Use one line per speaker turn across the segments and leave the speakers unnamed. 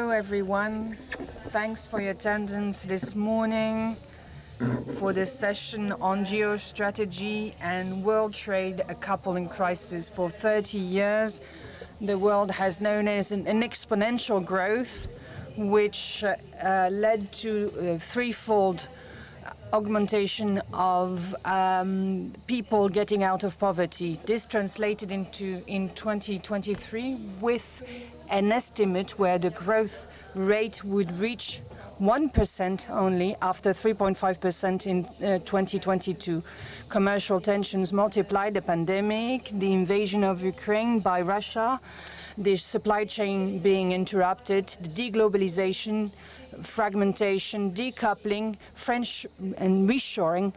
Hello, everyone. Thanks for your attendance this morning for this session on geostrategy and world trade, a couple in crisis. For 30 years, the world has known as an exponential growth, which led to a threefold augmentation of people getting out of poverty. This translated into, in 2023, with an estimate where the growth rate would reach 1% only after 3.5% in 2022. Commercial tensions multiplied, the pandemic, the invasion of Ukraine by Russia, the supply chain being interrupted, the deglobalization, fragmentation, decoupling, French and reshoring.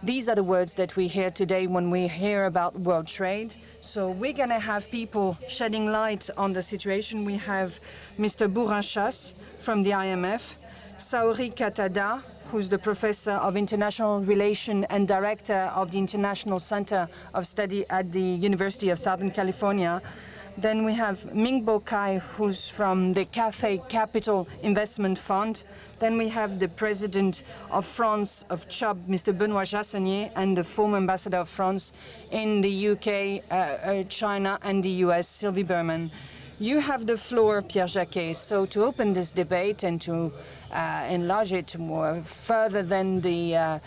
These are the words that we hear today when we hear about world trade. So we're going to have people shedding light on the situation. We have Mr. Bourrinchas from the IMF, Saori Katada, who's the professor of international relations and director of the International Center of Study at the University of Southern California. Then we have Mingbo Kai, who's from the Cathay Capital Investment Fund. Then we have the president of France, of Chubb, Mr. Benoit Jassanier, and the former ambassador of France in the UK, China, and the US, Sylvie Berman. You have the floor, Pierre Jacquet. So to open this debate and to enlarge it more further than the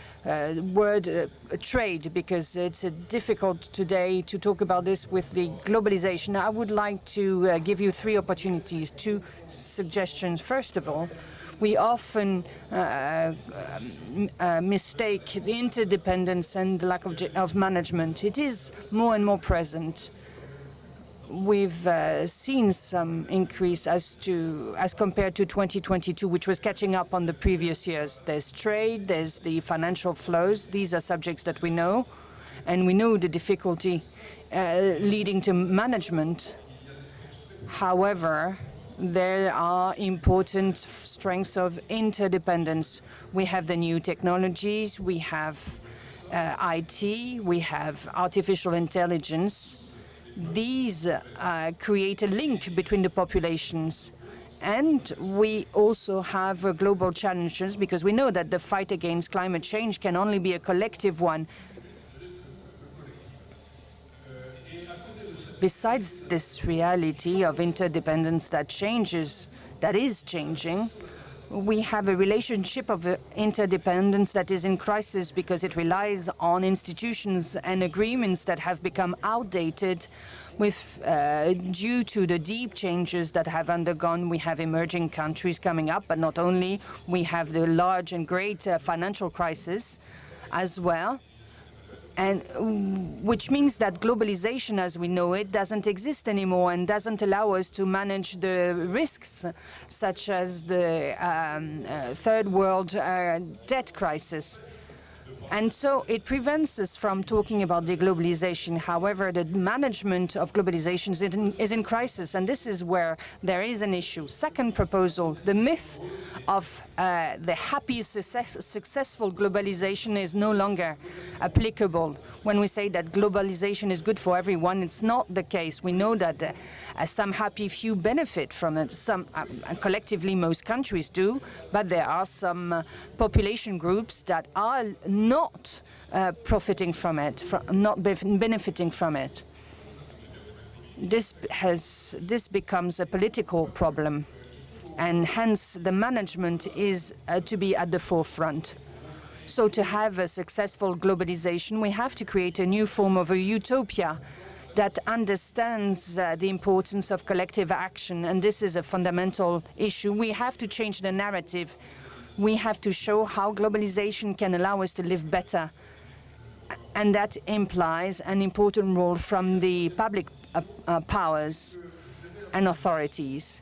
word trade, because it's difficult today to talk about this with the globalization. I would like to give you three opportunities, two suggestions. First of all, we often mistake the interdependence and the lack of management. It is more and more present. We've seen some increase as compared to 2022, which was catching up on the previous years. There's trade, there's the financial flows. These are subjects that we know, and we know the difficulty leading to management. However, there are important strengths of interdependence. We have the new technologies, we have IT, we have artificial intelligence. These create a link between the populations. And we also have global challenges, because we know that the fight against climate change can only be a collective one. Besides this reality of interdependence that is changing, we have a relationship of interdependence that is in crisis because it relies on institutions and agreements that have become outdated due to the deep changes that have undergone. We have emerging countries coming up, but not only. We have the large and great financial crisis as well. And which means that globalization as we know it doesn't exist anymore and doesn't allow us to manage the risks, such as the third world debt crisis. And so it prevents us from talking about deglobalization. However, the management of globalization is in crisis, and this is where there is an issue. Second proposal, the myth of the happy, successful globalization is no longer applicable. When we say that globalization is good for everyone, it's not the case. We know that some happy few benefit from it. Some, collectively, most countries do, but there are some population groups that are not profiting from it, not benefiting from it. This becomes a political problem, and hence the management is to be at the forefront. So to have a successful globalization, we have to create a new form of a utopia that understands the importance of collective action, and this is a fundamental issue. We have to change the narrative. We have to show how globalization can allow us to live better, and that implies an important role from the public powers and authorities.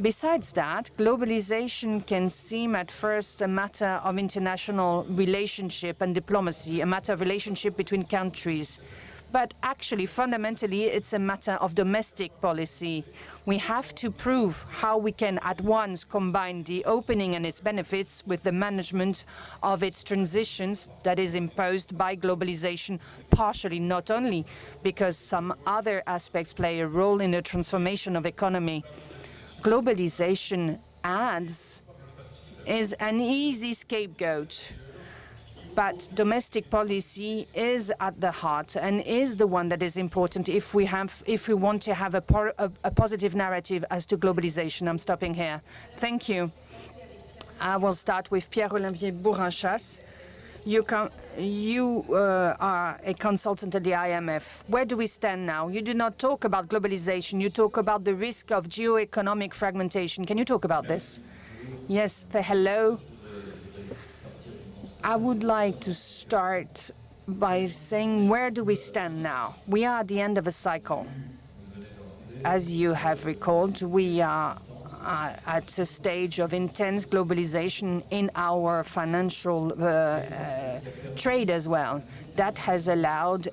Besides that, globalization can seem at first a matter of international relationship and diplomacy, a matter of relationship between countries. But actually, fundamentally, it's a matter of domestic policy. We have to prove how we can at once combine the opening and its benefits with the management of its transitions that is imposed by globalization, partially, not only because some other aspects play a role in the transformation of economy. globalization adds is an easy scapegoat. But domestic policy is at the heart and is the one that is important if we want to have a positive narrative as to globalization. I'm stopping here. Thank you. I will start with Pierre-Olivier Bourrinchas. You are a consultant at the IMF. Where do we stand now? You do not talk about globalization. You talk about the risk of geo-economic fragmentation. Can you talk about this? Yes, hello. I would like to start by saying, where do we stand now? We are at the end of a cycle. As you have recalled, we are at a stage of intense globalization in our financial trade as well. That has allowed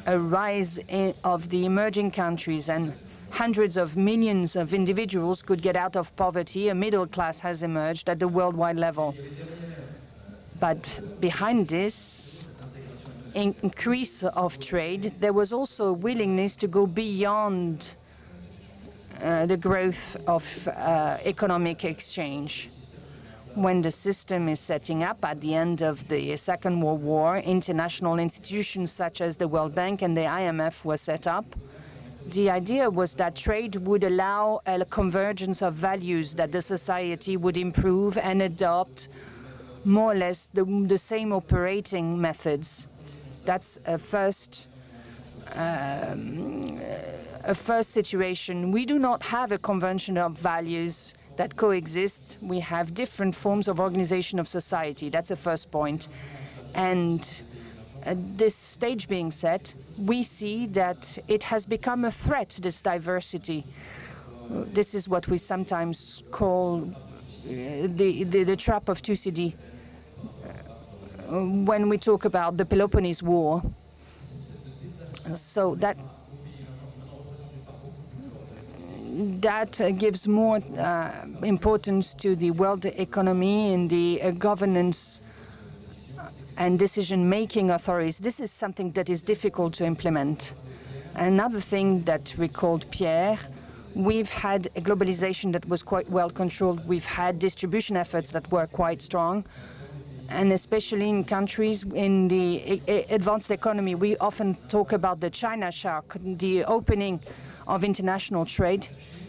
a rise of the emerging countries, and hundreds of millions of individuals could get out of poverty. A middle class has emerged at the worldwide level. But behind this increase of trade, there was also a willingness to go beyond the growth of economic exchange. When the system is setting up at the end of the Second World War, international institutions such as the World Bank and the IMF were set up. The idea was that trade would allow a convergence of values, that the society would improve and adopt more or less the same operating methods. That's a first situation. We do not have a convention of values that coexist. We have different forms of organization of society. That's a first point. And this stage being set, we see that it has become a threat, this diversity. This is what we sometimes call the trap of Thucydides. When we talk about the Peloponnese War. So that gives more importance to the world economy and the governance and decision-making authorities. This is something that is difficult to implement. Another thing that recalled Pierre, we've had a globalization that was quite well controlled. We've had distribution efforts that were quite strong. And especially in countries in the advanced economy, we often talk about the China shock, the opening of international trade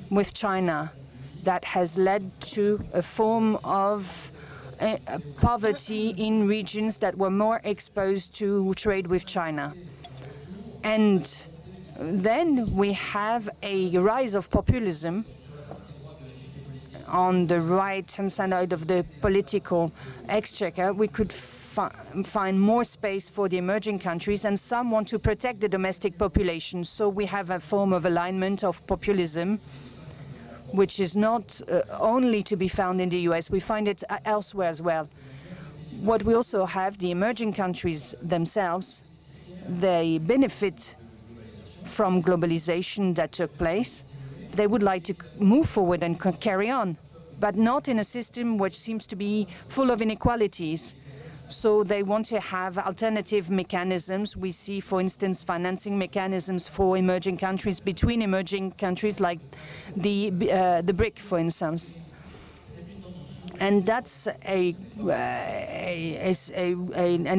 with China that has led to a form of poverty in regions that were more exposed to trade with China. And then we have a rise of populism on the right-hand side of the political exchequer. We could find more space for the emerging countries, and some want to protect the domestic population. So we have a form of alignment of populism, which is not only to be found in the US. We find it elsewhere as well. What we also have, the emerging countries themselves, they benefit from globalization that took place. They would like to move forward and carry on, but not in a system which seems to be full of inequalities. So they want to have alternative mechanisms. We see, for instance, financing mechanisms for emerging countries, between emerging countries, like the BRIC, for instance. And that's an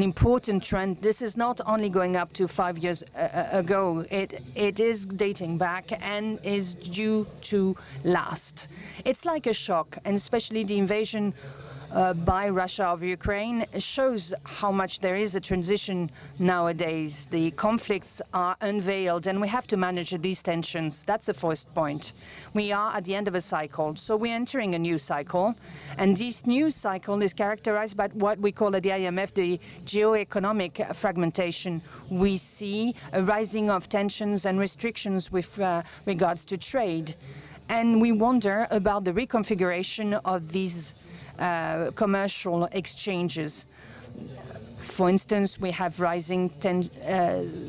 important trend. This is not only going up to 5 years ago. It is dating back and is due to last. It's like a shock, and especially the invasion by Russia of Ukraine shows how much there is a transition nowadays. The conflicts are unveiled, and we have to manage these tensions. That's the first point. We are at the end of a cycle, so we're entering a new cycle, and this new cycle is characterized by what we call at the IMF the geo-economic fragmentation. We see a rising of tensions and restrictions with regards to trade, and we wonder about the reconfiguration of these commercial exchanges. For instance, we have rising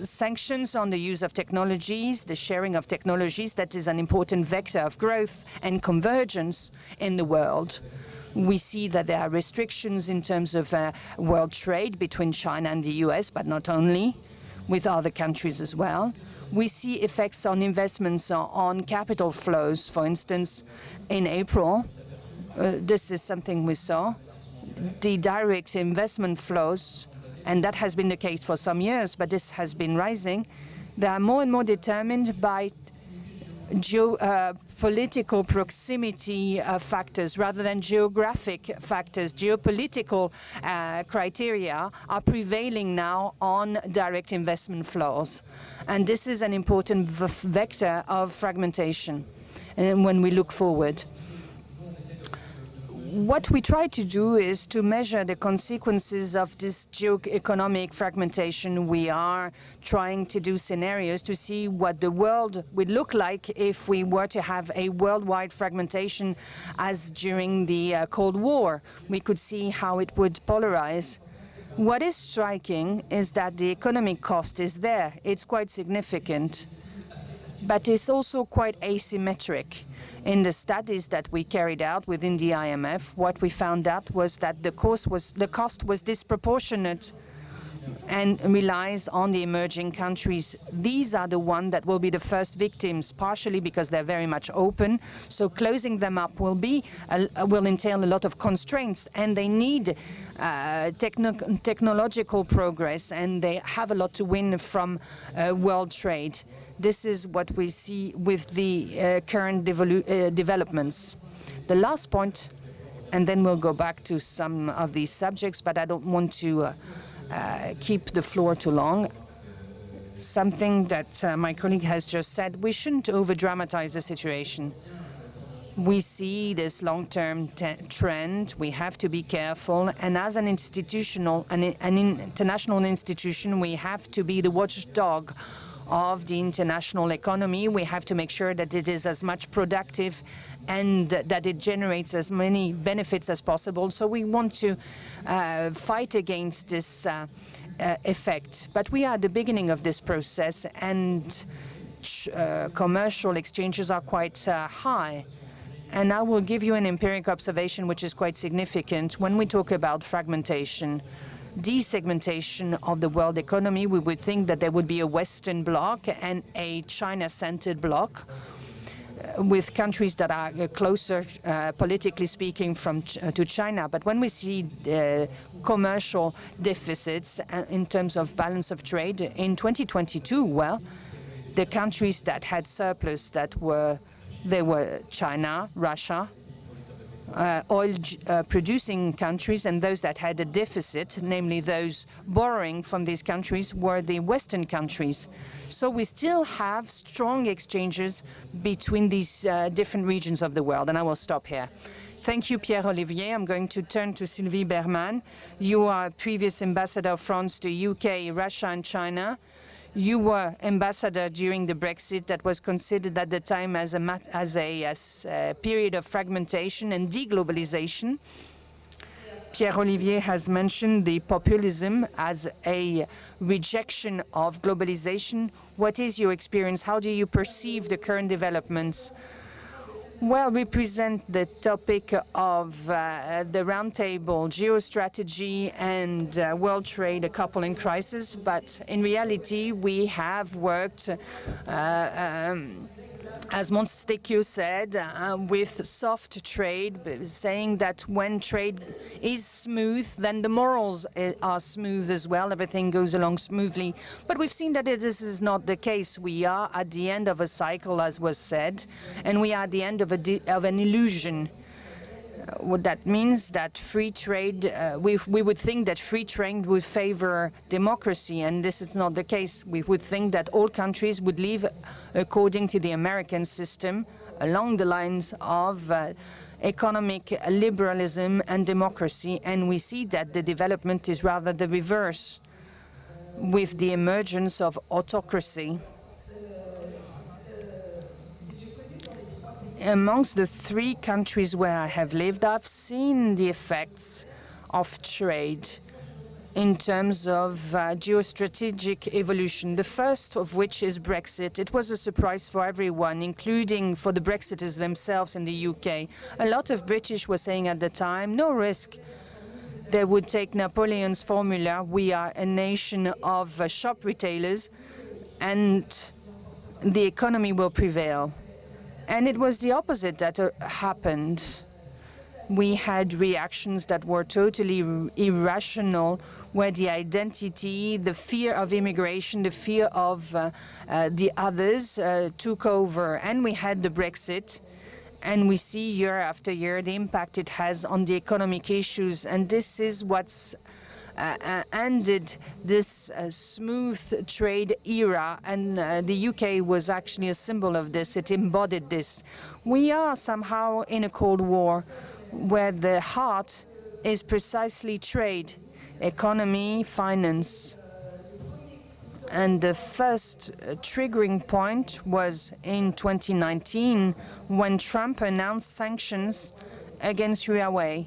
sanctions on the use of technologies, the sharing of technologies. That is an important vector of growth and convergence in the world. We see that there are restrictions in terms of world trade between China and the US, but not only, with other countries as well. We see effects on investments, on capital flows. For instance, in April, this is something we saw. The direct investment flows, and that has been the case for some years, but this has been rising. They are more and more determined by political proximity factors rather than geographic factors. Geopolitical criteria are prevailing now on direct investment flows. And this is an important vector of fragmentation when we look forward. What we try to do is to measure the consequences of this geo-economic fragmentation. We are trying to do scenarios to see what the world would look like if we were to have a worldwide fragmentation as during the Cold War. We could see how it would polarize. What is striking is that the economic cost is there. It's quite significant, but it's also quite asymmetric. In the studies that we carried out within the IMF, what we found out was that the cost was disproportionate and relies on the emerging countries. These are the ones that will be the first victims, partially because they're very much open. So closing them up will entail a lot of constraints, and they need technological progress, and they have a lot to win from world trade. This is what we see with the current developments. The last point, and then we'll go back to some of these subjects, but I don't want to keep the floor too long. Something that my colleague has just said, we shouldn't over-dramatize the situation. We see this long-term trend. We have to be careful. And as an international institution, we have to be the watchdog of the international economy. We have to make sure that it is as much productive and that it generates as many benefits as possible. So we want to fight against this effect. But we are at the beginning of this process, and commercial exchanges are quite high. And I will give you an empiric observation which is quite significant. When we talk about fragmentation, desegmentation of the world economy, we would think that there would be a Western bloc and a China-centered bloc with countries that are closer, politically speaking, to China. But when we see commercial deficits in terms of balance of trade in 2022, well, the countries that had surplus they were China, Russia, oil-producing countries, and those that had a deficit, namely those borrowing from these countries, were the Western countries. So we still have strong exchanges between these different regions of the world, and I will stop here. Thank you, Pierre-Olivier. I'm going to turn to Sylvie Berman. You are previous ambassador of France to UK, Russia, and China. You were ambassador during the Brexit that was considered at the time as a period of fragmentation and deglobalization. Pierre-Olivier has mentioned the populism as a rejection of globalization. What is your experience? How do you perceive the current developments? Well, we present the topic of the roundtable, geostrategy and world trade, a couple in crisis. But in reality, we have worked, as Montesquieu said, with soft trade, saying that when trade is smooth, then the morals are smooth as well. Everything goes along smoothly. But we've seen that this is not the case. We are at the end of a cycle, as was said, and we are at the end of an illusion. What that means that free trade, we would think that free trade would favor democracy, and this is not the case. We would think that all countries would live according to the American system, along the lines of economic liberalism and democracy, and we see that the development is rather the reverse, with the emergence of autocracy. Amongst the 3 countries where I have lived, I've seen the effects of trade in terms of geostrategic evolution, the first of which is Brexit. It was a surprise for everyone, including for the Brexiters themselves in the UK. A lot of British were saying at the time, no risk. They would take Napoleon's formula, we are a nation of shop retailers, and the economy will prevail. And it was the opposite that happened. We had reactions that were totally irrational, where the identity, the fear of immigration, the fear of the others took over. And we had the Brexit. And we see year after year the impact it has on the economic issues. And this is what's ended this smooth trade era. And the UK was actually a symbol of this. It embodied this. We are somehow in a Cold War where the heart is precisely trade, economy, finance. And the first triggering point was in 2019 when Trump announced sanctions against Huawei.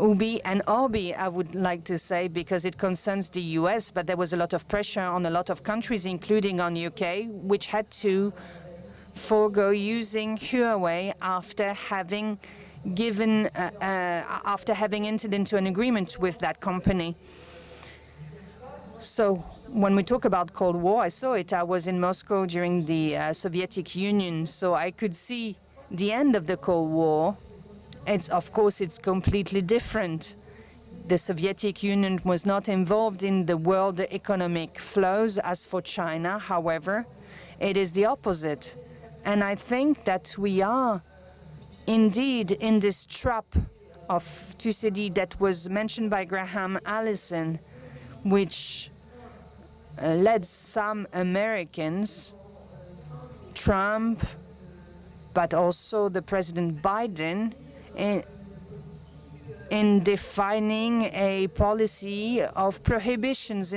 Ubi and Obi, I would like to say, because it concerns the US, but there was a lot of pressure on a lot of countries, including on UK, which had to forego using Huawei after having entered into an agreement with that company. So when we talk about Cold War, I saw it. I was in Moscow during the Soviet Union, so I could see the end of the Cold War. Of course, it's completely different. The Soviet Union was not involved in the world economic flows. As for China, however, it is the opposite. And I think that we are indeed in this trap of Thucydides that was mentioned by Graham Allison, which led some Americans, Trump, but also the President Biden, in defining a policy of prohibitions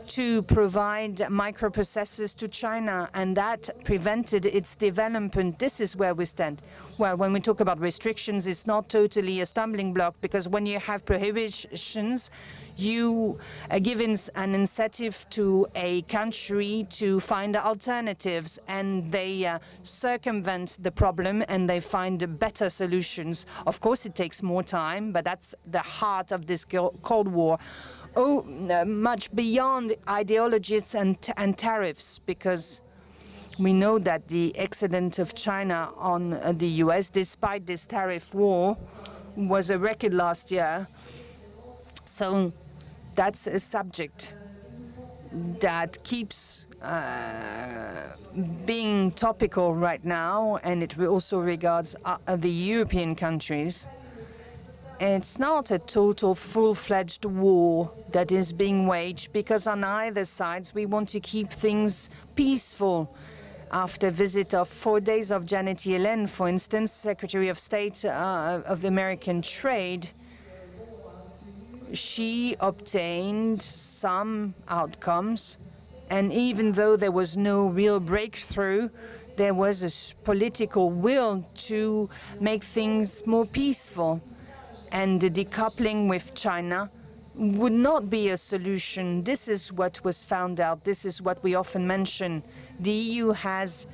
to provide microprocessors to China, and that prevented its development. This is where we stand. Well, when we talk about restrictions, it's not totally a stumbling block, because when you have prohibitions, you give an incentive to a country to find alternatives, and they circumvent the problem and they find better solutions. Of course, it takes more time, but that's the heart of this Cold War. Much beyond ideologies and tariffs, because we know that the excedent of China on the US, despite this tariff war, was a record last year. So that's a subject that keeps being topical right now, and it also regards the European countries. It's not a total full-fledged war that is being waged, because on either sides we want to keep things peaceful. After a visit of 4 days of Janet Yellen, for instance, Secretary of State of American Trade, she obtained some outcomes, and even though there was no real breakthrough, there was a political will to make things more peaceful. And the decoupling with China would not be a solution. This is what was found out. This is what we often mention. The EU has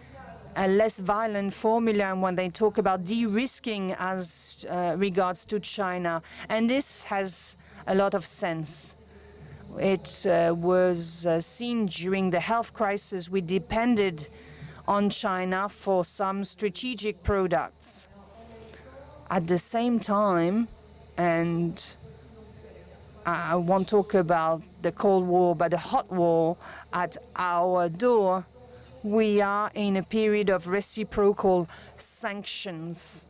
a less violent formula when they talk about de-risking as regards to China. And this has a lot of sense. It was seen during the health crisis. We depended on China for some strategic products. At the same time, and I won't talk about the Cold War, but the hot war at our door, we are in a period of reciprocal sanctions.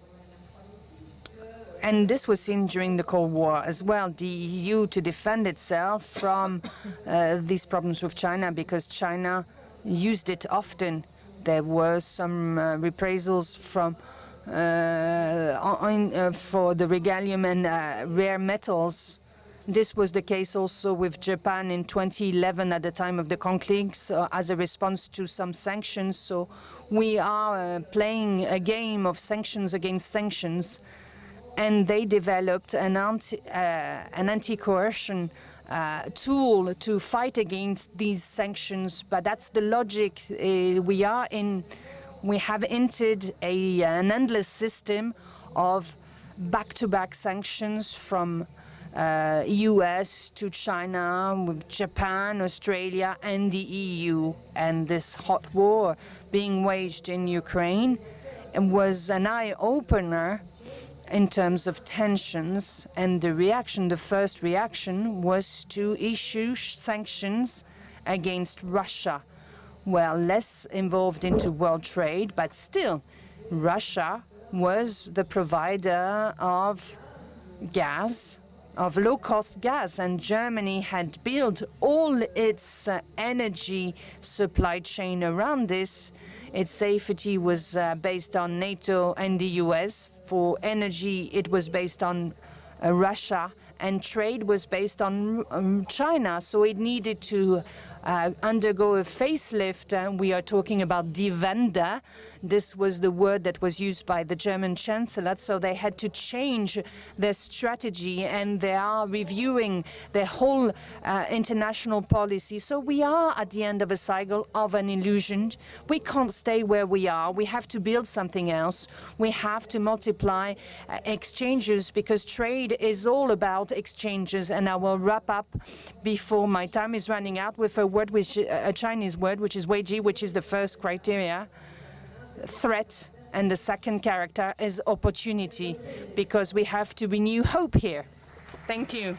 And this was seen during the Cold War as well. The EU to defend itself from these problems with China, because China used it often. There were some reprisals from for the regalium and rare metals. This was the case also with Japan in 2011 at the time of the conflicts as a response to some sanctions. So we are playing a game of sanctions against sanctions, and they developed an anti-coercion tool to fight against these sanctions. But that's the logic we have entered an endless system of back-to-back sanctions from US to China, with Japan, Australia, and the EU. And this hot war being waged in Ukraine was an eye-opener in terms of tensions. And the first reaction was to issue sanctions against Russia. Well, less involved into world trade, but still, Russia was the provider of gas, of low-cost gas, and Germany had built all its energy supply chain around this. Its safety was based on NATO and the US. For energy, it was based on Russia, and trade was based on China. So it needed to undergo a facelift. We are talking about Die Wende. This was the word that was used by the German Chancellor. So they had to change their strategy, and they are reviewing their whole international policy. So we are at the end of a cycle of an illusion. We can't stay where we are. We have to build something else. We have to multiply exchanges, because trade is all about exchanges. And I will wrap up before my time is running out with a Chinese word, which is weiji, which is the first criteria. Threat, and the second character is opportunity, because we have to renew hope here. Thank you.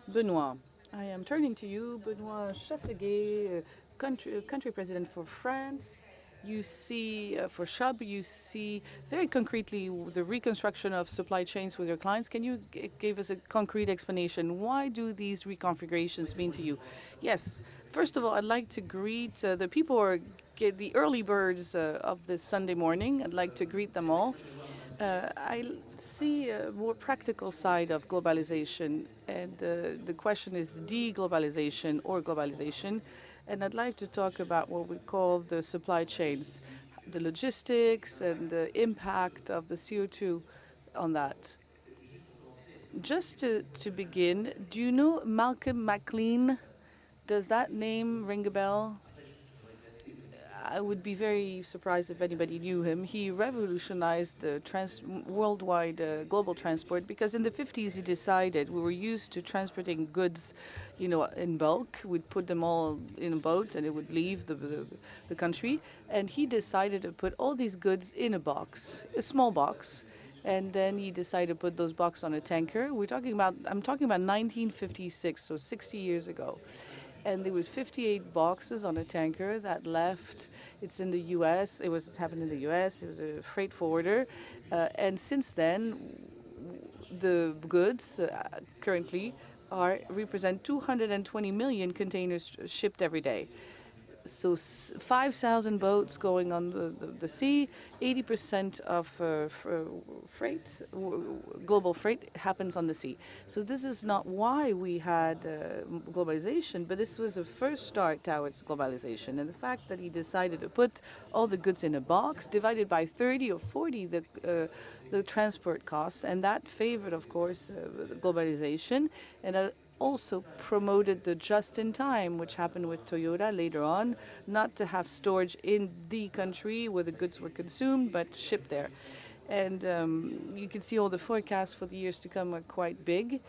Benoit, I am turning to you. Benoit Chasseguet, country president for France. You see, for Chubb, you see very concretely the reconstruction of supply chains with your clients. Can you give us a concrete explanation? Why do these reconfigurations mean to you? Yes. First of all, I'd like to greet the people who are the early birds of this Sunday morning. I'd like to greet them all. I see a more practical side of globalization, and the question is de-globalization or globalization. And I'd like to talk about what we call the supply chains, the logistics and the impact of the CO2 on that. Just to begin, do you know Malcolm McLean? Does that name ring a bell? I would be very surprised if anybody knew him. He revolutionized the worldwide global transport, because in the 50s he decided we were used to transporting goods, in bulk. We'd put them all in a boat and it would leave the country. And he decided to put all these goods in a box, a small box. And then he decided to put those boxes on a tanker. I'm talking about 1956, so 60 years ago. And there was 58 boxes on a tanker that left. It's in the U.S. It happened in the U.S. It was a freight forwarder. And since then, the goods currently represent 220 million containers shipped every day. So 5,000 boats going on the sea. 80% of global freight happens on the sea. So this is not why we had globalization, but this was the first start towards globalization. And the fact that he decided to put all the goods in a box, divided by 30 or 40 the transport costs, and that favored, of course, globalization, and also promoted the just-in-time, which happened with Toyota later on, not to have storage in the country where the goods were consumed, but shipped there. And you can see all the forecasts for the years to come are quite big.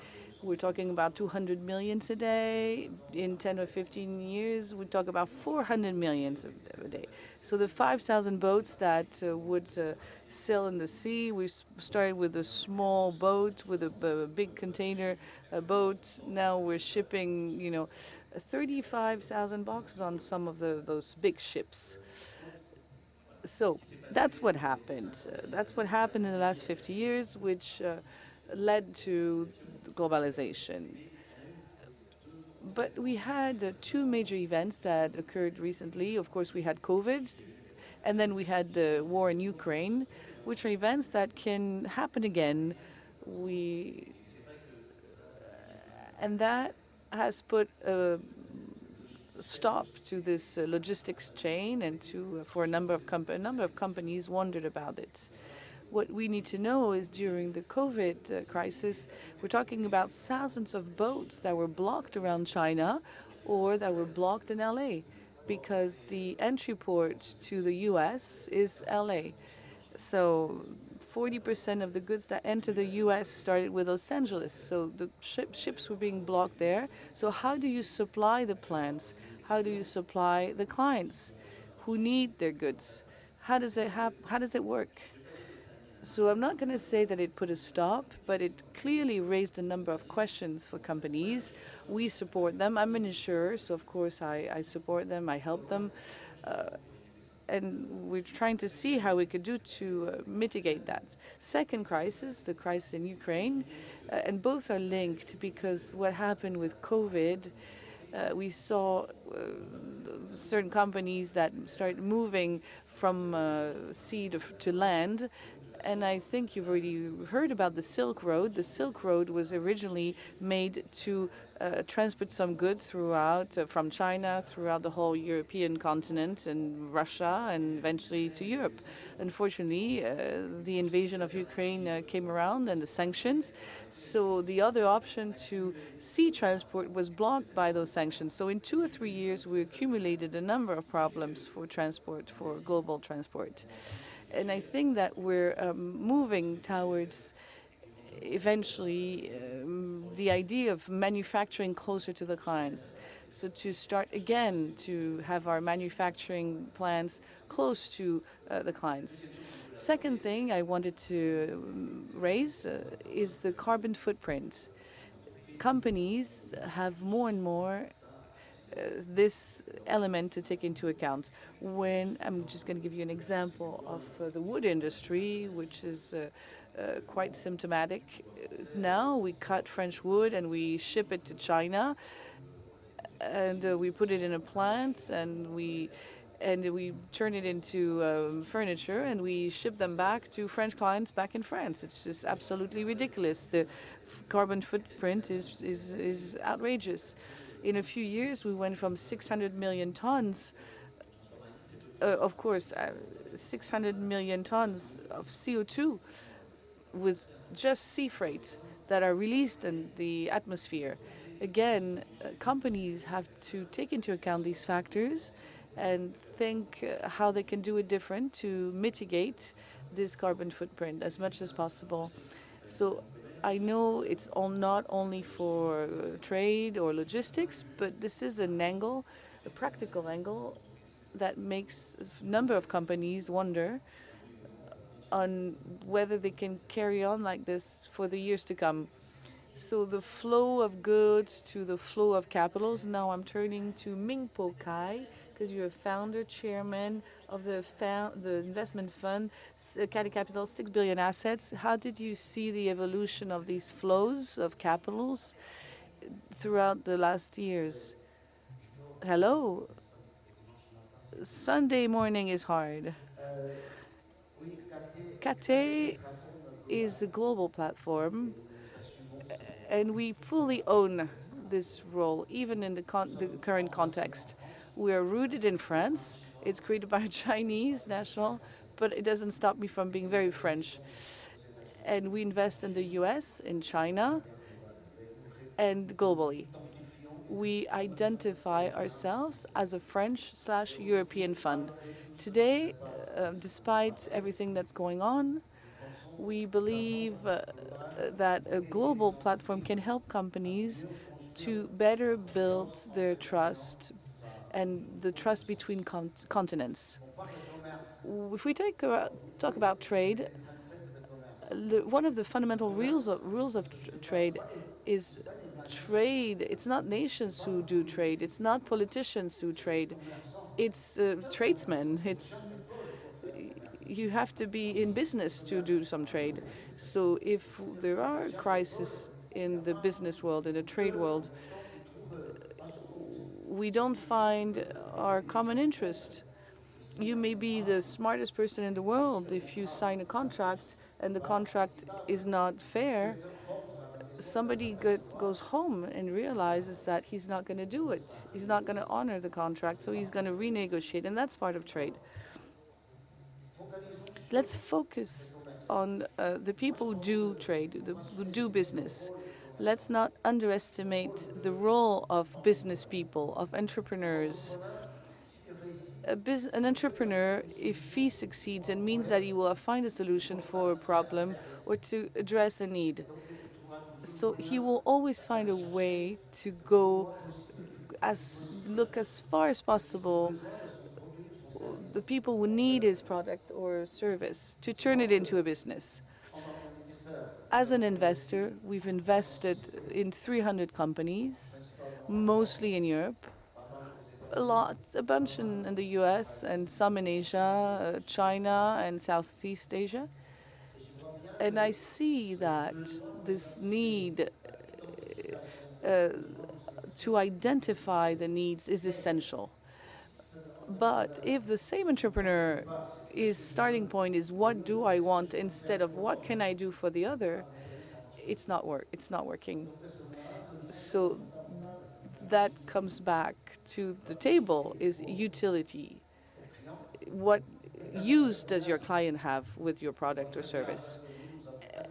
We're talking about 200 million today. In 10 or 15 years, we talk about 400 million a day. So the 5,000 boats that would sail in the sea, we started with a small boat, with a big container boat. Now we're shipping, 35,000 boxes on some of those big ships. So that's what happened. That's what happened in the last 50 years, which led to globalization. But we had two major events that occurred recently. Of course, we had COVID, and then we had the war in Ukraine, which are events that can happen again. And that has put a stop to this logistics chain, and for a number of companies wondered about it. What we need to know is during the COVID crisis, we're talking about thousands of boats that were blocked around China or that were blocked in LA, because the entry port to the US is LA. So 40% of the goods that enter the US started with Los Angeles. So the ships were being blocked there. So how do you supply the plants? How do you supply the clients who need their goods? How does it work? So I'm not going to say that it put a stop, but it clearly raised a number of questions for companies. We support them. I'm an insurer, so of course I support them, I help them. And we're trying to see how we could do to mitigate that. Second crisis, the crisis in Ukraine, and both are linked because what happened with COVID, we saw certain companies that started moving from sea to land. And I think you've already heard about the Silk Road. The Silk Road was originally made to transport some goods throughout, from China, throughout the whole European continent and Russia, and eventually to Europe. Unfortunately, the invasion of Ukraine came around and the sanctions. So the other option to sea transport was blocked by those sanctions. So in 2 or 3 years, we accumulated a number of problems for transport, for global transport. And I think that we're moving towards eventually the idea of manufacturing closer to the clients. So to start again to have our manufacturing plants close to the clients. Second thing I wanted to raise is the carbon footprint. Companies have more and more this element to take into account. When I'm just going to give you an example of the wood industry, which is quite symptomatic. Now we cut French wood and we ship it to China, and we put it in a plant, and we turn it into furniture, and we ship them back to French clients back in France. It's just absolutely ridiculous. The carbon footprint is outrageous. In a few years, we went from 600 million tons, of course, 600 million tons of CO2 with just sea freight that are released in the atmosphere. Again, companies have to take into account these factors and think how they can do it different to mitigate this carbon footprint as much as possible. So I know it's not only for trade or logistics, but this is an angle, a practical angle, that makes a number of companies wonder on whether they can carry on like this for the years to come. So the flow of goods to the flow of capitals. Now I'm turning to Mingpo Kai, because you're a founder, chairman of the investment fund, Cali Capital, 6 billion assets. How did you see the evolution of these flows of capitals throughout the last years? Hello? Sunday morning is hard. Kate is a global platform, and we fully own this role, even in the current context. We are rooted in France. It's created by a Chinese national, but it doesn't stop me from being very French. And we invest in the US, in China, and globally. We identify ourselves as a French/European fund. Today, despite everything that's going on, we believe that a global platform can help companies to better build their trust and the trust between continents. If we talk about trade, one of the fundamental rules of trade is trade. It's not nations who do trade. It's not politicians who trade. It's tradesmen. You have to be in business to do some trade. So if there are crises in the business world, in the trade world, we don't find our common interest. You may be the smartest person in the world. If you sign a contract and the contract is not fair, somebody goes home and realizes that he's not going to do it. He's not going to honor the contract, so he's going to renegotiate, and that's part of trade. Let's focus on the people who do trade, who do business. Let's not underestimate the role of business people, of entrepreneurs. an entrepreneur, if he succeeds, it means that he will find a solution for a problem or to address a need. So he will always find a way to look as far as possible the people who need his product or service to turn it into a business. As an investor, we've invested in 300 companies, mostly in Europe, a bunch in the US and some in Asia, China and Southeast Asia. And I see that this need to identify the needs is essential. But if the same entrepreneur, his starting point is what do I want instead of what can I do for the other, it's not working. So that comes back to the table is utility. What use does your client have with your product or service?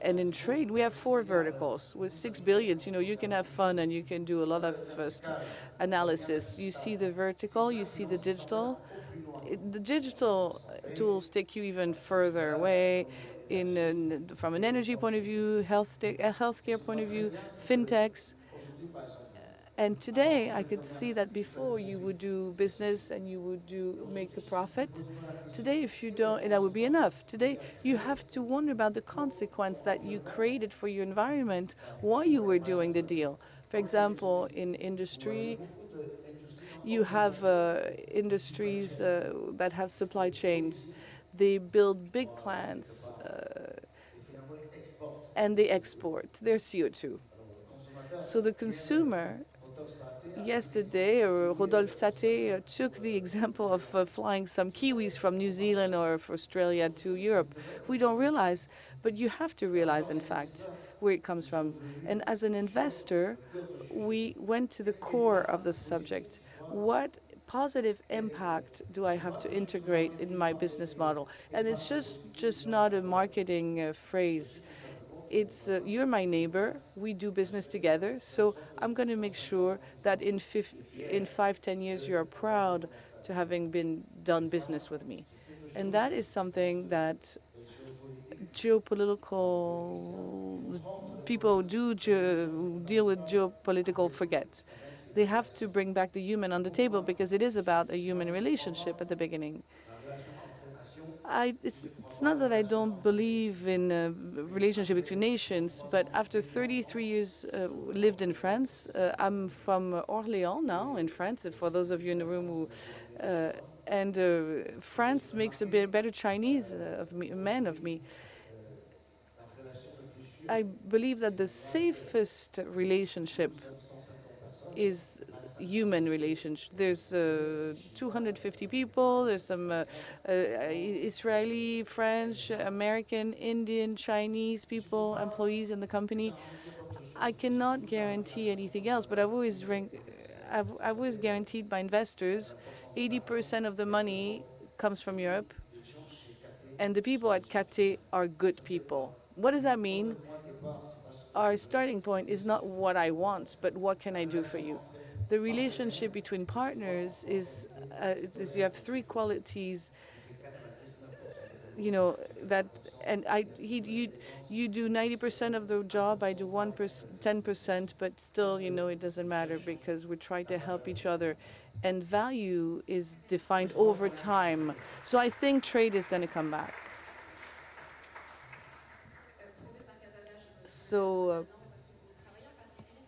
And in trade, we have 4 verticals with 6 billions. You know, you can have fun and you can do a lot of analysis. You see the vertical, you see the digital. The digital tools take you even further away from an energy point of view, healthcare point of view, fintechs. And today, I could see that before you would do business and you would make a profit. Today, if you don't, and that would be enough. Today, you have to wonder about the consequence that you created for your environment while you were doing the deal. For example, in industry, you have industries that have supply chains. They build big plants and they export their CO2. So the consumer yesterday, Rodolphe Saté took the example of flying some kiwis from New Zealand or Australia to Europe. We don't realize, but you have to realize, in fact, where it comes from. And as an investor, we went to the core of the subject. What positive impact do I have to integrate in my business model? And it's just not a marketing phrase. It's you're my neighbor. We do business together. So I'm going to make sure that in 5, 10 years, you're proud to having done business with me. And that is something that geopolitical people do deal with geopolitical forget. They have to bring back the human on the table because it is about a human relationship at the beginning. It's not that I don't believe in a relationship between nations, but after 33 years lived in France, I'm from Orléans now in France, for those of you in the room who, and France makes a better Chinese man of me. I believe that the safest relationship is human relationship. There's 250 people. There's some Israeli, French, American, Indian, Chinese people, employees in the company. I cannot guarantee anything else, but I've always guaranteed my investors 80% of the money comes from Europe, and the people at Kate are good people. What does that mean? Our starting point is not what I want, but what can I do for you? The relationship between partners is you have 3 qualities, you know, that, and you do 90% of the job, I do 10%, but still, you know, it doesn't matter because we try to help each other. And value is defined over time. So I think trade is going to come back. So,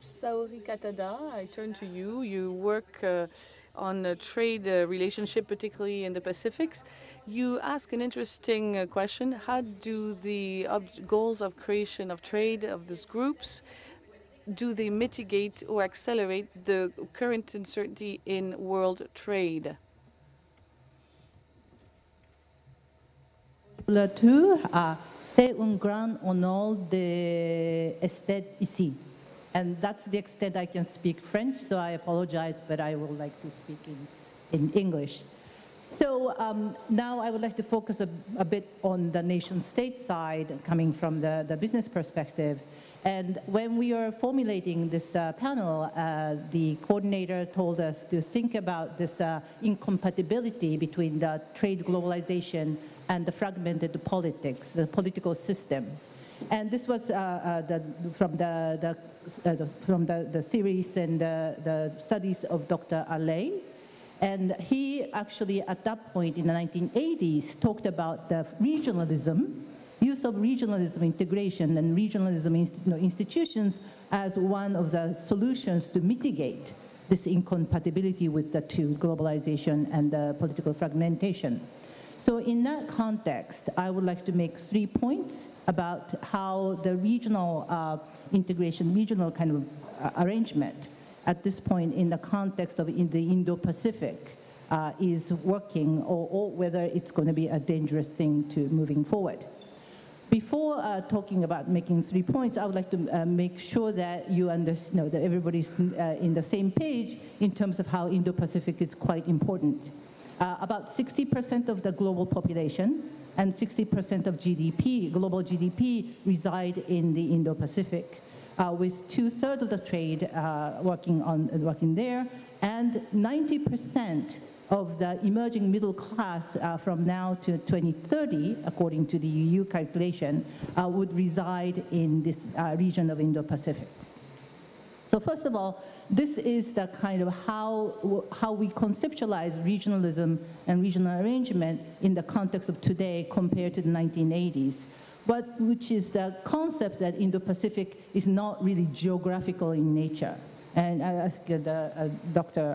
Saori Katada, I turn to you. You work on a trade relationship, particularly in the Pacifics. You ask an interesting question. How do the goals of creation of trade of these groups, do they mitigate or accelerate the current uncertainty in world trade?
C'est un grand honneur d'être ici. And that's the extent I can speak French, so I apologize, but I would like to speak in English. So now I would like to focus a bit on the nation state side, coming from the business perspective. And when we were formulating this panel, the coordinator told us to think about this incompatibility between the trade globalization and the fragmented politics, the political system. And this was from the theories and the studies of Dr. Allais. And he actually, at that point in the 1980s, talked about the regionalism, use of regionalism integration and regionalism institutions as one of the solutions to mitigate this incompatibility with the two, globalization and the political fragmentation. So in that context, I would like to make 3 points about how the regional integration, regional kind of arrangement at this point in the context of in the Indo-Pacific is working, or whether it's going to be a dangerous thing to moving forward. Before talking about making 3 points, I would like to make sure that you understand, that everybody's in the same page in terms of how Indo-Pacific is quite important. About 60% of the global population and 60% of GDP, global GDP, reside in the Indo-Pacific, with 2/3 of the trade working there, and 90% of the emerging middle class from now to 2030, according to the EU calculation, would reside in this region of Indo-Pacific. So first of all, this is the kind of how we conceptualize regionalism and regional arrangement in the context of today compared to the 1980s, but which is the concept that Indo-Pacific is not really geographical in nature. And Dr.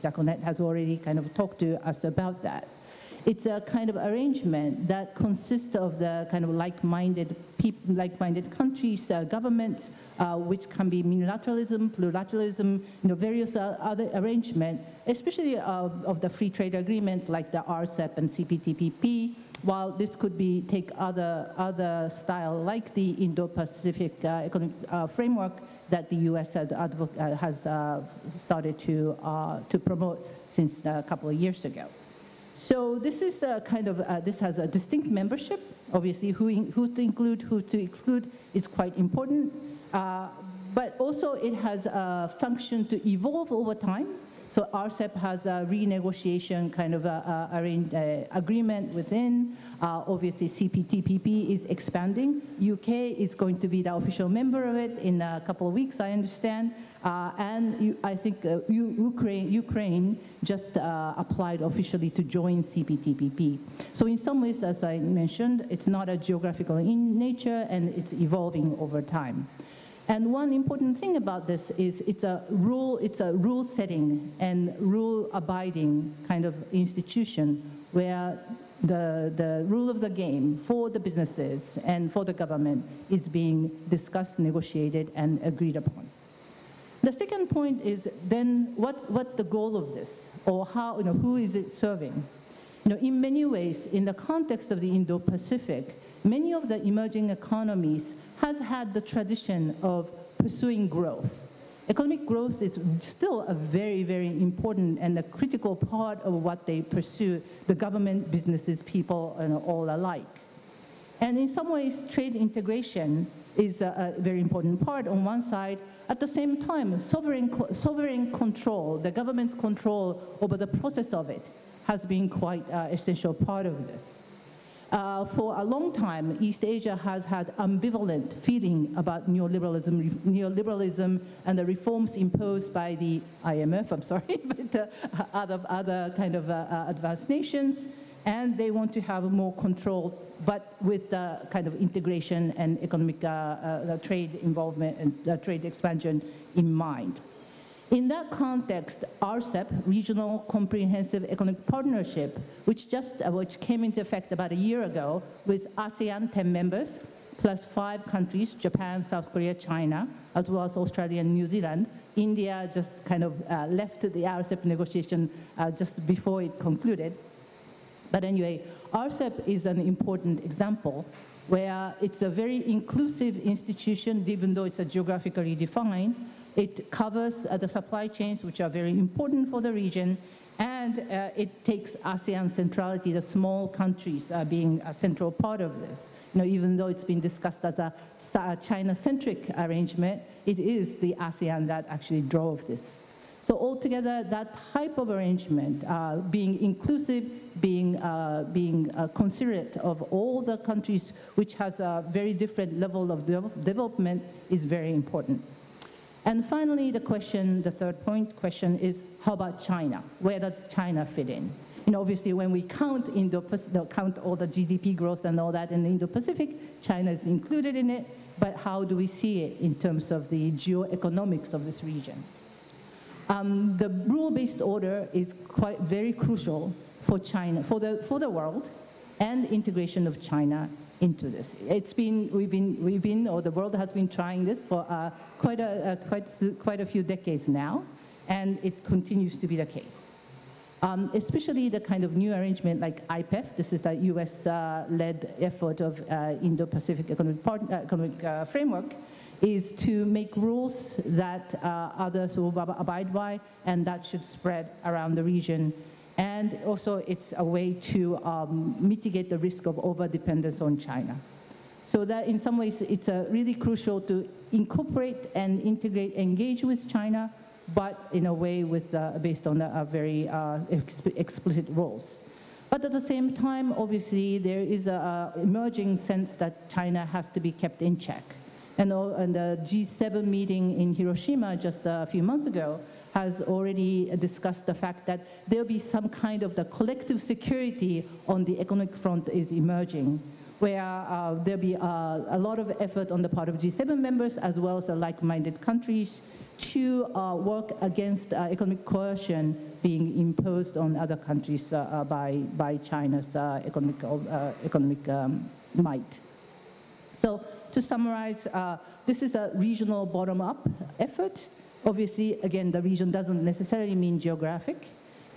Jaconet has already kind of talked to us about that. It's a kind of arrangement that consists of the kind of like-minded countries, governments, which can be unilateralism, plurilateralism, various other arrangements, especially of the free trade agreements like the RCEP and CPTPP, while this could be take other style like the Indo-Pacific economic framework that the U.S. has started to promote since a couple of years ago. So this is the kind of, this has a distinct membership. Obviously, who to exclude is quite important. But also it has a function to evolve over time. So RCEP has a renegotiation kind of agreement within. Obviously, CPTPP is expanding. UK is going to be the official member of it in a couple of weeks, I understand. And I think Ukraine just applied officially to join CPTPP. So in some ways, as I mentioned, it's not a geographical in nature, and it's evolving over time. And one important thing about this is it's a rule setting and rule abiding kind of institution where the rule of the game for the businesses and for the government is being discussed, negotiated, and agreed upon. The second point is then what the goal of this, or how, who is it serving? In many ways, in the context of the Indo-Pacific, many of the emerging economies has had the tradition of pursuing growth. Economic growth is still a very, very important and a critical part of what they pursue, the government, businesses, people, all alike. And in some ways, trade integration is a very important part on one side. At the same time, sovereign control, the government's control over the process of it, has been quite an essential part of this. For a long time, East Asia has had ambivalent feeling about neoliberalism and the reforms imposed by the IMF, I'm sorry, but other kind of advanced nations, and they want to have more control, but with the kind of integration and economic trade involvement and trade expansion in mind. In that context, RCEP, Regional Comprehensive Economic Partnership, which came into effect about a year ago with ASEAN 10 members, plus 5 countries, Japan, South Korea, China, as well as Australia and New Zealand. India just kind of left the RCEP negotiation just before it concluded. But anyway, RCEP is an important example where it's a very inclusive institution, even though it's geographically defined. It covers the supply chains, which are very important for the region, And it takes ASEAN centrality, the small countries being a central part of this. Even though it's been discussed as a China-centric arrangement, it is the ASEAN that actually drove this. So altogether, that type of arrangement, being inclusive, being considerate of all the countries which has a very different level of development is very important. And finally, the third question is, how about China? Where does China fit in? Obviously, when we count count all the GDP growth and all that in the Indo-Pacific, China is included in it, but how do we see it in terms of the geoeconomics of this region? The rule-based order is very crucial for China, for the world, and integration of China into this. The world has been trying this for quite a few decades now, and it continues to be the case. Especially the kind of new arrangement like IPEF, this is the US-led effort of Indo-Pacific Economic Framework, is to make rules that others will abide by, and that should spread around the region. And also it's a way to mitigate the risk of over-dependence on China. So that in some ways it's really crucial to incorporate and integrate, engage with China, but in a way based on very explicit rules. But at the same time, obviously, there is an emerging sense that China has to be kept in check. And the G7 meeting in Hiroshima just a few months ago has already discussed the fact that there'll be some kind of the collective security on the economic front is emerging, where there'll be a lot of effort on the part of G7 members as well as the like-minded countries to work against economic coercion being imposed on other countries by China's economic might. So to summarize, this is a regional bottom-up effort. Obviously, again, the region doesn't necessarily mean geographic.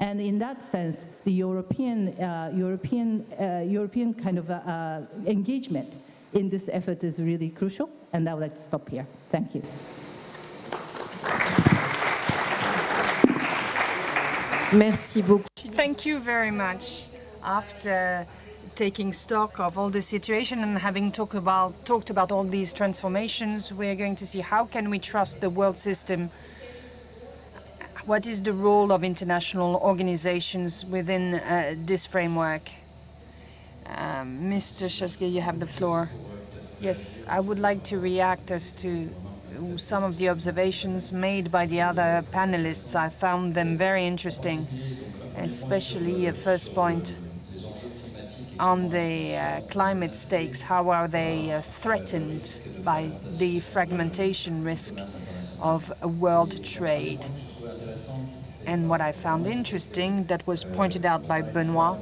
And in that sense, the European kind of engagement in this effort is really crucial. And I would like to stop here. Thank you.
Merci beaucoup.
Thank you very much. After taking stock of all the situation and having talked about all these transformations, we're going to see how can we trust the world system. What is the role of international organizations within this framework? Mr. Chasguet, you have the floor. Yes, I would like to react as to some of the observations made by the other panelists. I found them very interesting, especially a first point on the climate stakes. How are they threatened by the fragmentation risk of world trade? And what I found interesting, that was pointed out by Benoit,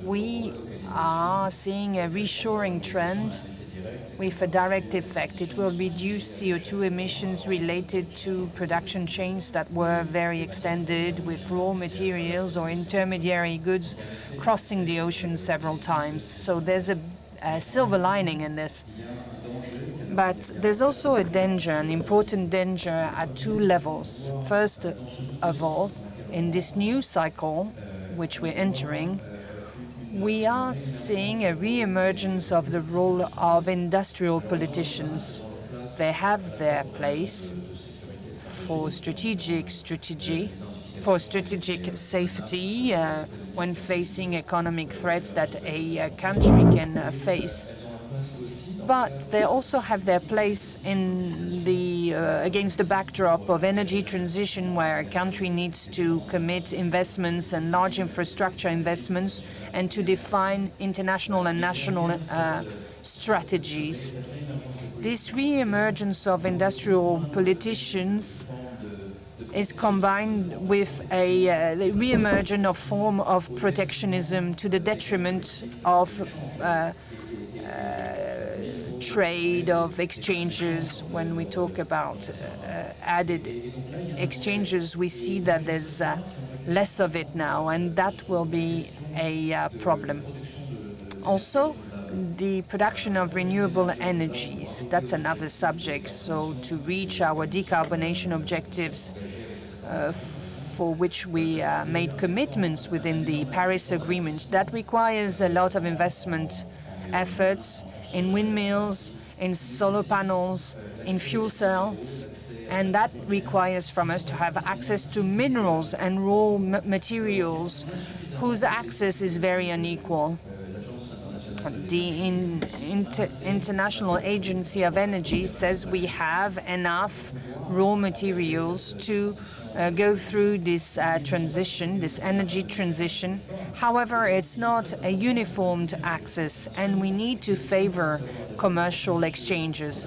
we are seeing a reshoring trend with a direct effect. It will reduce CO2 emissions related to production chains that were very extended, with raw materials or intermediary goods crossing the ocean several times. So there's a silver lining in this. But there's also a danger, an important danger at two levels. First of all, in this new cycle which we're entering, we are seeing a re-emergence of the role of industrial politicians. They have their place for strategic safety when facing economic threats that a country can face. But they also have their place in the against the backdrop of energy transition, where a country needs to commit investments and large infrastructure investments, and to define international and national strategies. This re-emergence of industrial politicians is combined with a re-emergence of form of protectionism to the detriment of trade, of exchanges. When we talk about added exchanges, we see that there's less of it now, and that will be a problem. Also, the production of renewable energies, that's another subject. So to reach our decarbonation objectives for which we made commitments within the Paris Agreement. That requires a lot of investment efforts in windmills, in solar panels, in fuel cells, and that requires from us to have access to minerals and raw materials whose access is very unequal. The International Agency of Energy says we have enough raw materials to go through this transition, this energy transition. However, it's not a uniformed access, and we need to favor commercial exchanges.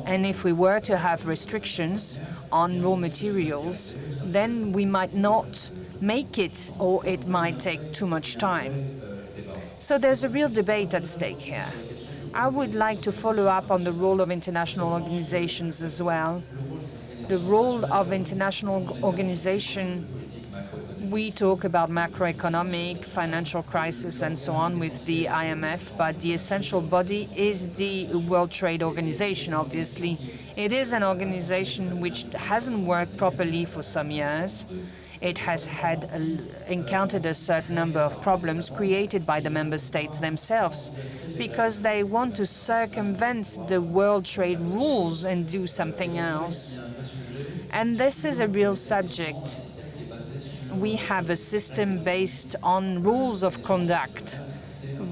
And if we were to have restrictions on raw materials, then we might not make it, or it might take too much time. So there's a real debate at stake here. I would like to follow up on the role of international organizations as well. The role of international organization, we talk about macroeconomic, financial crisis and so on with the IMF, but the essential body is the World Trade Organization, obviously. It is an organization which hasn't worked properly for some years. It has encountered a certain number of problems created by the member states themselves because they want to circumvent the world trade rules and do something else. And this is a real subject. We have a system based on rules of conduct.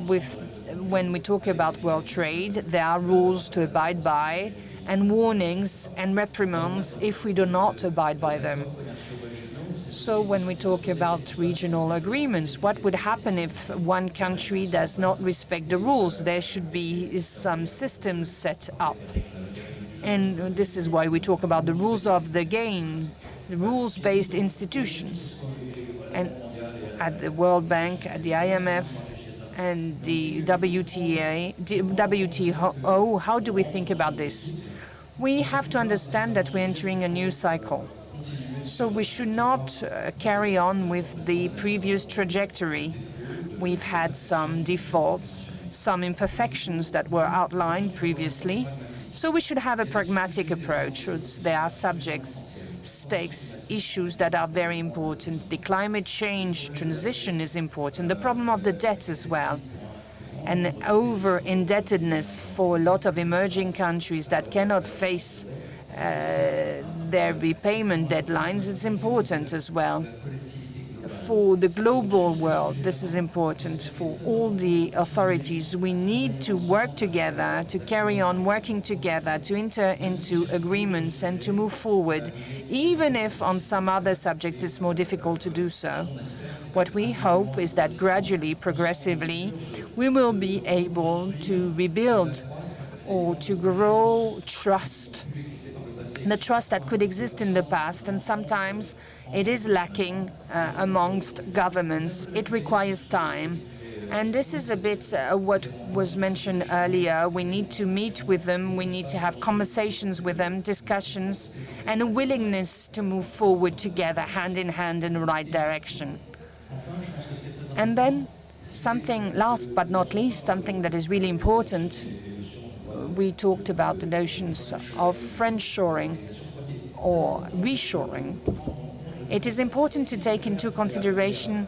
When we talk about world trade, there are rules to abide by and warnings and reprimands if we do not abide by them. So when we talk about regional agreements, what would happen if one country does not respect the rules? There should be some systems set up. And this is why we talk about the rules of the game, the rules-based institutions. And at the World Bank, at the IMF, and the WTO, how do we think about this? We have to understand that we're entering a new cycle. So we should not carry on with the previous trajectory. We've had some defaults, some imperfections that were outlined previously. So we should have a pragmatic approach. There are subjects, stakes, issues that are very important. The climate change transition is important. The problem of the debt as well. And over-indebtedness for a lot of emerging countries that cannot face their repayment deadlines is important as well. For the global world, this is important. For all the authorities, we need to work together, to carry on working together, to enter into agreements and to move forward, even if on some other subjects it's more difficult to do so. What we hope is that gradually, progressively, we will be able to rebuild or to grow trust, the trust that could exist in the past, and sometimes it is lacking amongst governments. It requires time. And this is a bit what was mentioned earlier. We need to meet with them. We need to have conversations with them, discussions, and a willingness to move forward together, hand in hand, in the right direction. And then something, last but not least, something that is really important. We talked about the notions of friendshoring or reshoring. It is important to take into consideration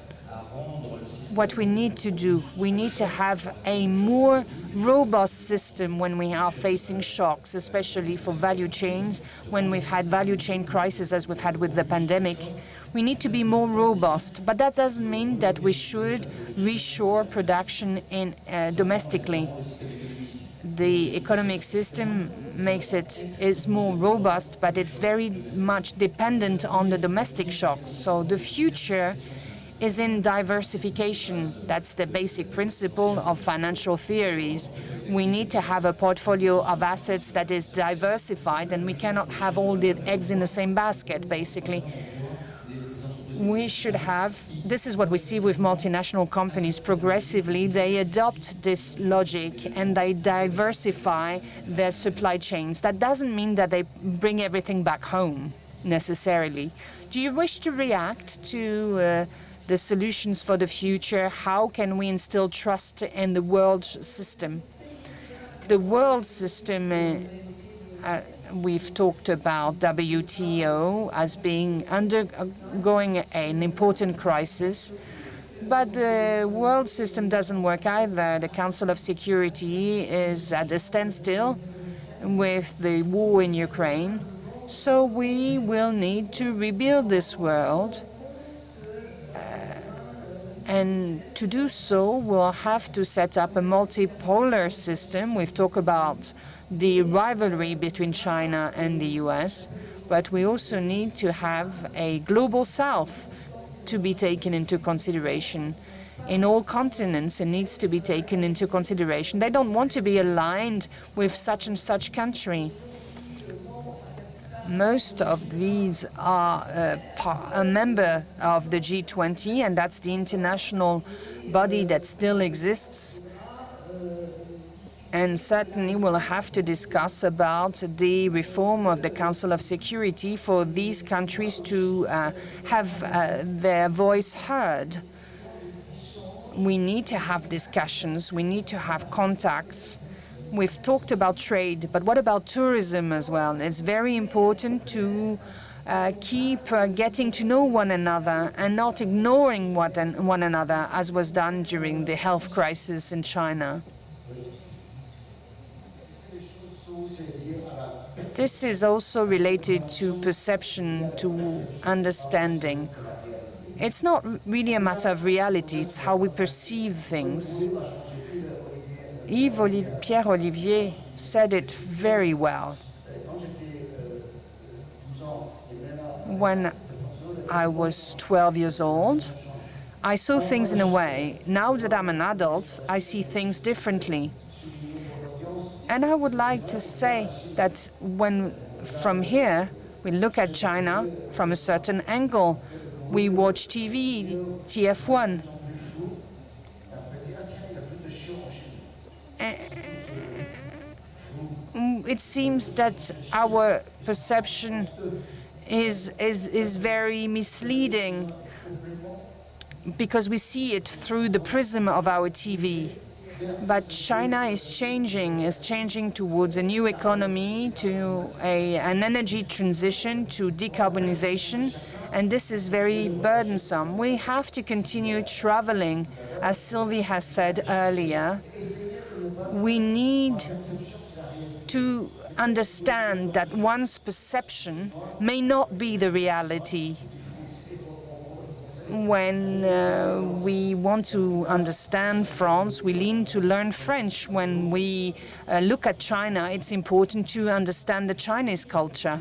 what we need to do. We need to have a more robust system when we are facing shocks, especially for value chains, when we've had value chain crises as we've had with the pandemic. We need to be more robust, but that doesn't mean that we should reshore production domestically. The economic system is more robust, but it's very much dependent on the domestic shocks. So the future is in diversification. That's the basic principle of financial theories. We need to have a portfolio of assets that is diversified, and we cannot have all the eggs in the same basket, basically. We should have, this is what we see with multinational companies. Progressively, they adopt this logic and they diversify their supply chains. That doesn't mean that they bring everything back home, necessarily. Do you wish to react to the solutions for the future? How can we instill trust in the world system? The world system We've talked about WTO as being undergoing an important crisis. But the world system doesn't work either. The Council of Security is at a standstill with the war in Ukraine. So we will need to rebuild this world. And to do so, we'll have to set up a multipolar system. We've talked about the rivalry between China and the US, but we also need to have a global South to be taken into consideration. In all continents, it needs to be taken into consideration. They don't want to be aligned with such and such country. Most of these are a member of the G20, and that's the international body that still exists. And certainly we'll have to discuss about the reform of the Council of Security for these countries to have their voice heard. We need to have discussions. We need to have contacts. We've talked about trade, but what about tourism as well? It's very important to keep getting to know one another and not ignoring one another, as was done during the health crisis in China. This is also related to perception, to understanding. It's not really a matter of reality, it's how we perceive things. Pierre Olivier said it very well. When I was 12 years old, I saw things in a way. Now that I'm an adult, I see things differently. And I would like to say that when from here we look at China from a certain angle, we watch TV, TF1. It seems that our perception is very misleading because we see it through the prism of our TV. But China is changing towards a new economy, to an energy transition, to decarbonization, and this is very burdensome. We have to continue traveling, as Sylvie has said earlier. We need to understand that one's perception may not be the reality. When we want to understand France, we lean to learn French. When we look at China, it's important to understand the Chinese culture.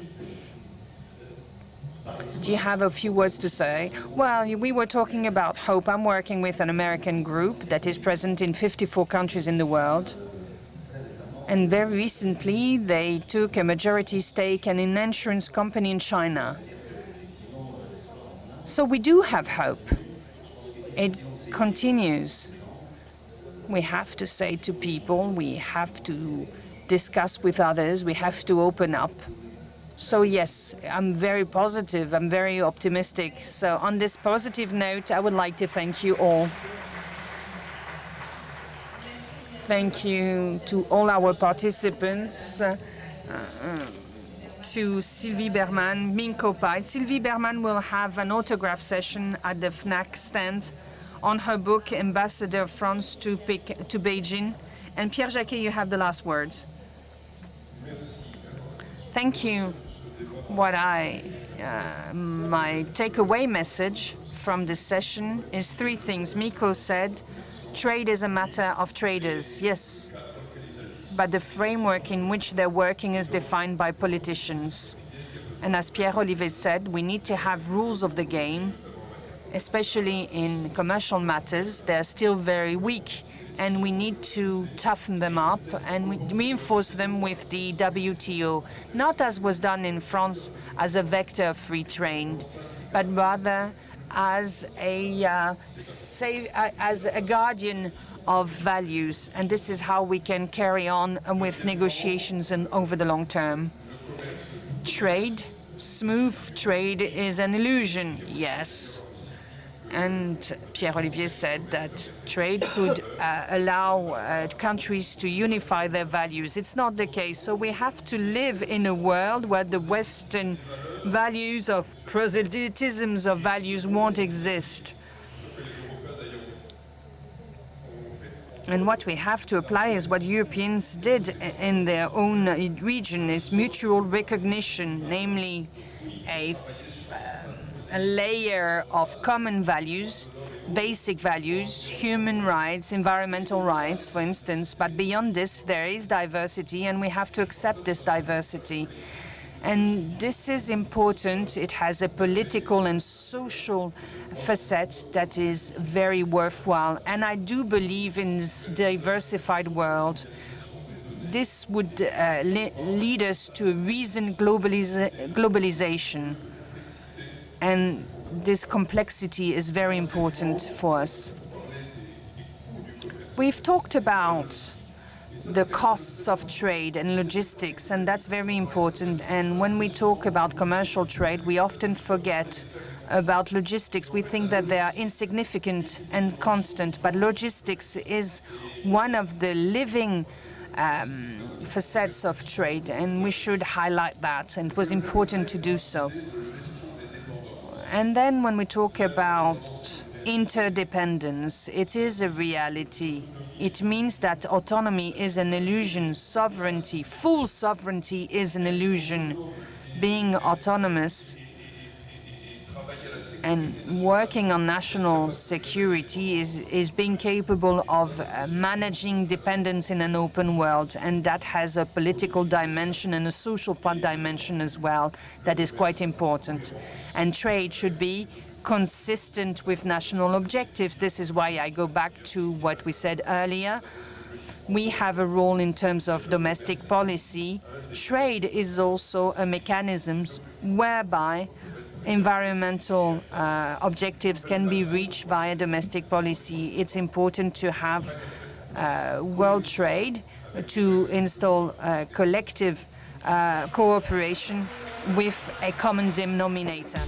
Do you have a few words to say? Well, we were talking about hope. I'm working with an American group that is present in 54 countries in the world. And very recently, they took a majority stake in an insurance company in China. So we do have hope. It continues. We have to say to people, we have to discuss with others, we have to open up. So yes, I'm very positive, I'm very optimistic. So on this positive note, I would like to thank you all. Thank you to all our participants, to Sylvie Berman, Minko Pai. Sylvie Berman will have an autograph session at the FNAC stand on her book, Ambassador of France to Beijing. And Pierre Jacquet, you have the last words. Thank you. My takeaway message from this session is three things. Miko said, trade is a matter of traders, yes, but the framework in which they're working is defined by politicians. And as Pierre Olivier said, we need to have rules of the game, especially in commercial matters. They're still very weak, and we need to toughen them up and reinforce them with the WTO, not as was done in France as a vector of free trade, but rather as a guardian of values. And this is how we can carry on with negotiations and over the long term. Trade, smooth trade is an illusion, yes. And Pierre-Olivier said that trade could allow countries to unify their values. It's not the case. So we have to live in a world where the Western values of proselytisms of values won't exist. And what we have to apply is what Europeans did in their own region, is mutual recognition, namely a layer of common values, basic values, human rights, environmental rights, for instance. But beyond this, there is diversity, and we have to accept this diversity. And this is important. It has a political and social facet that is very worthwhile. And I do believe in this diversified world. This would lead us to a reasoned globalization. And this complexity is very important for us. We've talked about the costs of trade and logistics, and that's very important. And when we talk about commercial trade, we often forget about logistics. We think that they are insignificant and constant, but logistics is one of the living facets of trade, and we should highlight that, and it was important to do so. And then when we talk about interdependence, it is a reality. It means that autonomy is an illusion. Sovereignty, full sovereignty is an illusion. Being autonomous and working on national security is being capable of managing dependence in an open world, and that has a political dimension and a social dimension as well that is quite important. And trade should be consistent with national objectives. This is why I go back to what we said earlier. We have a role in terms of domestic policy. Trade is also a mechanism whereby environmental objectives can be reached via domestic policy. It's important to have world trade, to install collective cooperation with a common denominator.